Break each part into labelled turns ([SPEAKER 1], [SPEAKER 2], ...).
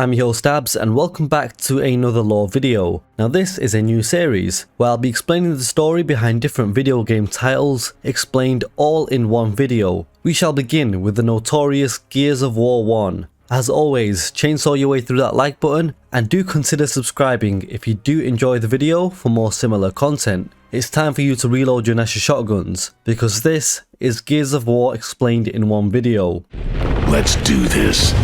[SPEAKER 1] I'm your host Abz and welcome back to another lore video. Now this is a new series where I'll be explaining the story behind different video game titles, explained all in one video. We shall begin with the notorious Gears of War 1. As always, chainsaw your way through that like button and do consider subscribing if you do enjoy the video for more similar content. It's time for you to reload your Nesha shotguns because this is Gears of War explained in one video.
[SPEAKER 2] Let's do this.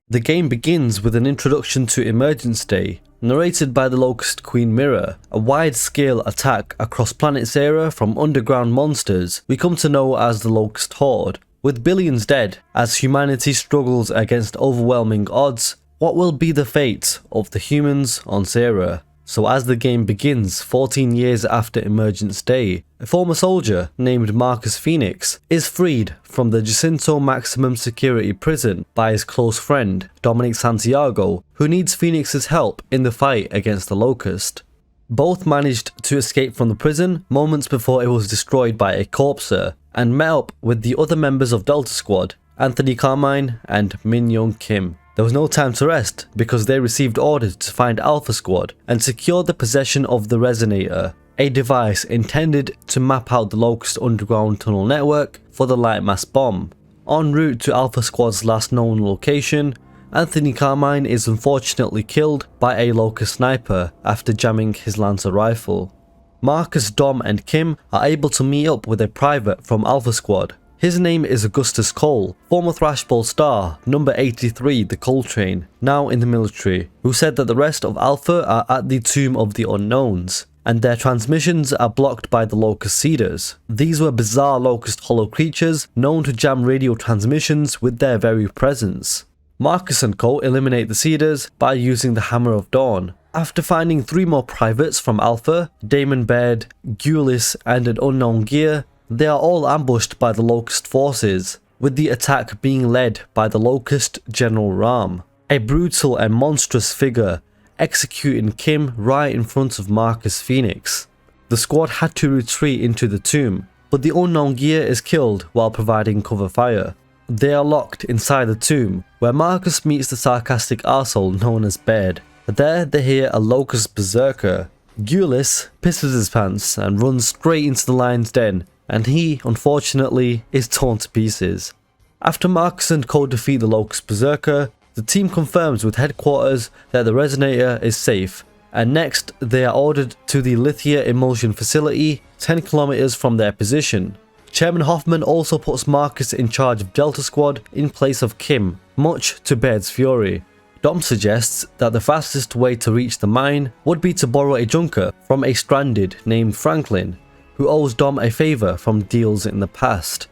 [SPEAKER 1] The game begins with an introduction to Emergence Day, narrated by the Locust Queen Mirror, a wide-scale attack across planet Zera from underground monsters we come to know as the Locust Horde. With billions dead, as humanity struggles against overwhelming odds, what will be the fate of the humans on Zera? So as the game begins 14 years after Emergence Day, a former soldier named Marcus Fenix is freed from the Jacinto maximum security prison by his close friend Dominic Santiago, who needs Fenix's help in the fight against the Locust. Both managed to escape from the prison moments before it was destroyed by a corpser, and met up with the other members of Delta Squad, Anthony Carmine and Min Young Kim. There was no time to rest because they received orders to find Alpha Squad and secure the possession of the resonator, a device intended to map out the Locust underground tunnel network for the Lightmass bomb. En route to Alpha Squad's last known location, Anthony Carmine is unfortunately killed by a Locust sniper after jamming his Lancer rifle. Marcus, Dom and Kim are able to meet up with a private from Alpha Squad. His name is Augustus Cole, former Thrashball star, number 83 the Coltrane, now in the military, who said that the rest of Alpha are at the Tomb of the Unknowns, and their transmissions are blocked by the Locust Seeders. These were bizarre Locust hollow creatures known to jam radio transmissions with their very presence. Marcus and Co eliminate the Seeders by using the Hammer of Dawn. After finding 3 more privates from Alpha, Damon Baird, Gulis and an unknown gear, they are all ambushed by the Locust forces, with the attack being led by the Locust General Ram, a brutal and monstrous figure, executing Kim right in front of Marcus Fenix. The squad had to retreat into the tomb, but the unknown gear is killed while providing cover fire. They are locked inside the tomb, where Marcus meets the sarcastic arsehole known as Baird. There they hear a Locust berserker. Gulis pisses his pants and runs straight into the lion's den, and he, unfortunately, is torn to pieces. After Marcus and Co defeat the Locust Berserker, the team confirms with headquarters that the resonator is safe, and next they are ordered to the Lithia Emulsion facility 10 kilometers from their position. Chairman Hoffman also puts Marcus in charge of Delta Squad in place of Kim, much to Baird's fury. Dom suggests that the fastest way to reach the mine would be to borrow a junker from a stranded named Franklin, who owes Dom a favour from deals in the past.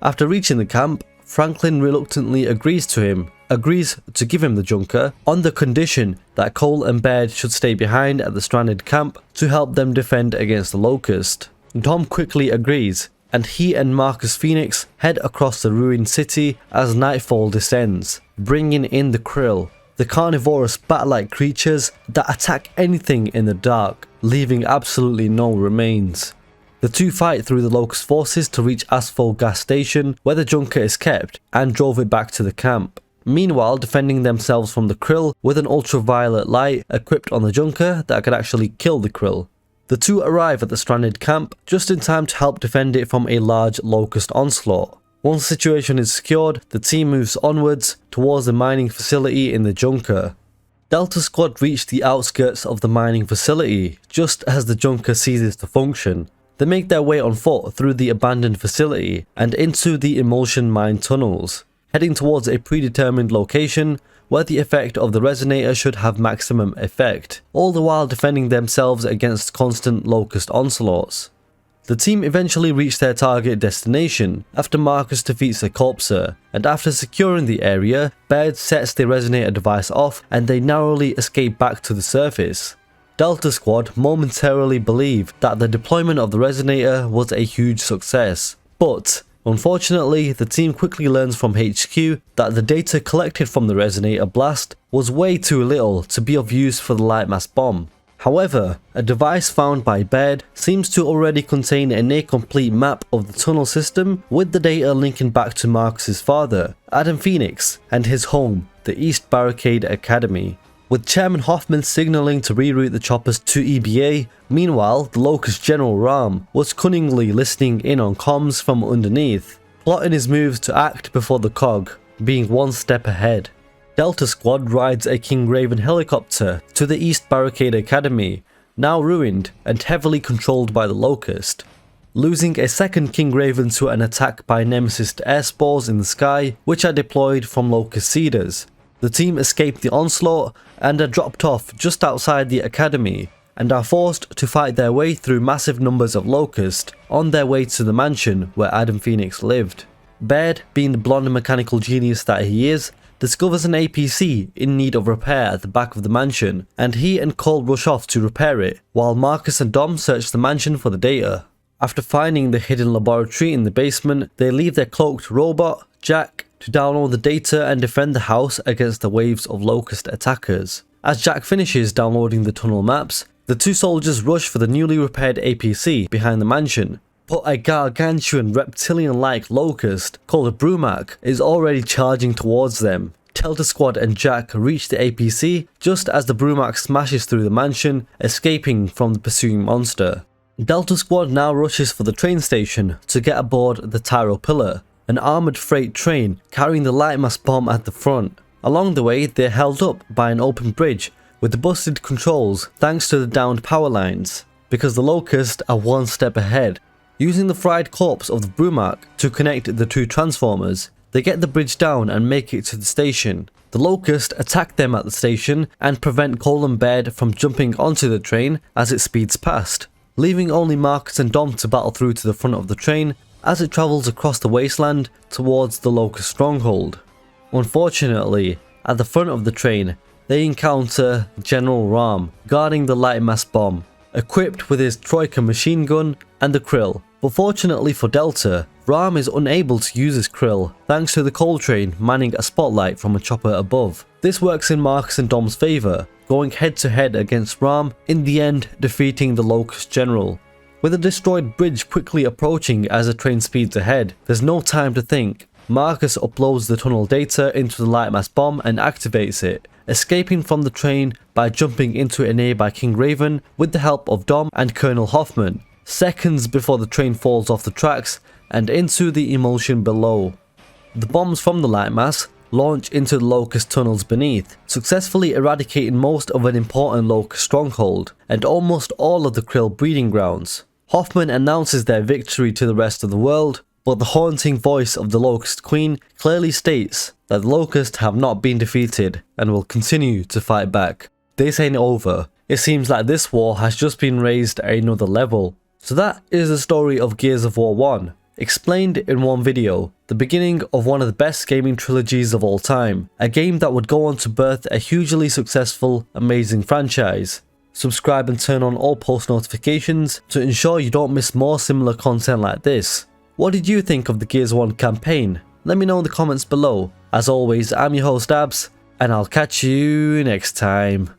[SPEAKER 1] After reaching the camp, Franklin reluctantly agrees to give him the junker on the condition that Cole and Baird should stay behind at the stranded camp to help them defend against the Locust. Dom quickly agrees, and he and Marcus Fenix head across the ruined city as nightfall descends, bringing in the Krill, the carnivorous bat-like creatures that attack anything in the dark, leaving absolutely no remains. The two fight through the Locust forces to reach Asphalt gas station where the junker is kept and drove it back to the camp. Meanwhile defending themselves from the Krill with an ultraviolet light equipped on the junker that could actually kill the Krill. The two arrive at the stranded camp just in time to help defend it from a large Locust onslaught. Once the situation is secured, the team moves onwards towards the mining facility in the junker. Delta Squad reach the outskirts of the mining facility just as the junker ceases to function. They make their way on foot through the abandoned facility and into the emulsion mine tunnels, heading towards a predetermined location where the effect of the resonator should have maximum effect, all the while defending themselves against constant Locust onslaughts. The team eventually reach their target destination after Marcus defeats the corpser, and after securing the area, Baird sets the resonator device off and they narrowly escape back to the surface. Delta Squad momentarily believe that the deployment of the resonator was a huge success, but unfortunately the team quickly learns from HQ that the data collected from the resonator blast was way too little to be of use for the Lightmass bomb. However, a device found by Baird seems to already contain a near-complete map of the tunnel system, with the data linking back to Marcus's father, Adam Fenix, and his home, the East Barricade Academy. With Chairman Hoffman signaling to reroute the choppers to EBA, meanwhile the Locust General Ram was cunningly listening in on comms from underneath, plotting his moves to act before the cog, being one step ahead. Delta Squad rides a King Raven helicopter to the East Barricade Academy, now ruined and heavily controlled by the Locust. Losing a second King Raven to an attack by Nemesis air spores in the sky, which are deployed from Locust Cedars. The team escape the onslaught and are dropped off just outside the Academy, and are forced to fight their way through massive numbers of Locust on their way to the mansion where Adam Fenix lived. Baird, being the blonde mechanical genius that he is, discovers an APC in need of repair at the back of the mansion, and he and Cole rush off to repair it, while Marcus and Dom search the mansion for the data. After finding the hidden laboratory in the basement, they leave their cloaked robot, Jack, to download the data and defend the house against the waves of Locust attackers. As Jack finishes downloading the tunnel maps, the two soldiers rush for the newly repaired APC behind the mansion, but a gargantuan reptilian-like locust called a Brumac is already charging towards them. Delta Squad and Jack reach the APC just as the Brumac smashes through the mansion, escaping from the pursuing monster. Delta Squad now rushes for the train station to get aboard the Tyro Pillar, an armoured freight train carrying the lightmass bomb at the front. Along the way, they're held up by an open bridge with the busted controls thanks to the downed power lines, because the Locust are one step ahead. Using the fried corpse of the Brumac to connect the two transformers, they get the bridge down and make it to the station. The Locust attack them at the station and prevent Cole and Baird from jumping onto the train as it speeds past, leaving only Marcus and Dom to battle through to the front of the train as it travels across the wasteland towards the Locust stronghold. Unfortunately, at the front of the train, they encounter General Ram guarding the lightmass bomb, equipped with his Troika machine gun and the Krill. But fortunately for Delta, Ram is unable to use his Krill thanks to the coal train manning a spotlight from a chopper above. This works in Marcus and Dom's favour, going head to head against Ram, in the end defeating the Locust General. With a destroyed bridge quickly approaching as the train speeds ahead, there's no time to think. Marcus uploads the tunnel data into the lightmass bomb and activates it, escaping from the train by jumping into a nearby King Raven with the help of Dom and Colonel Hoffman, seconds before the train falls off the tracks and into the emulsion below. The bombs from the lightmass launch into the Locust tunnels beneath, successfully eradicating most of an important Locust stronghold and almost all of the Krill breeding grounds. Hoffman announces their victory to the rest of the world, but the haunting voice of the Locust Queen clearly states that the Locusts have not been defeated and will continue to fight back. This ain't over. It seems like this war has just been raised another level. So that is the story of Gears of War 1, explained in one video, the beginning of one of the best gaming trilogies of all time, a game that would go on to birth a hugely successful, amazing franchise. Subscribe and turn on all post notifications to ensure you don't miss more similar content like this. What did you think of the Gears 1 campaign? Let me know in the comments below. As always, I'm your host Abz, and I'll catch you next time.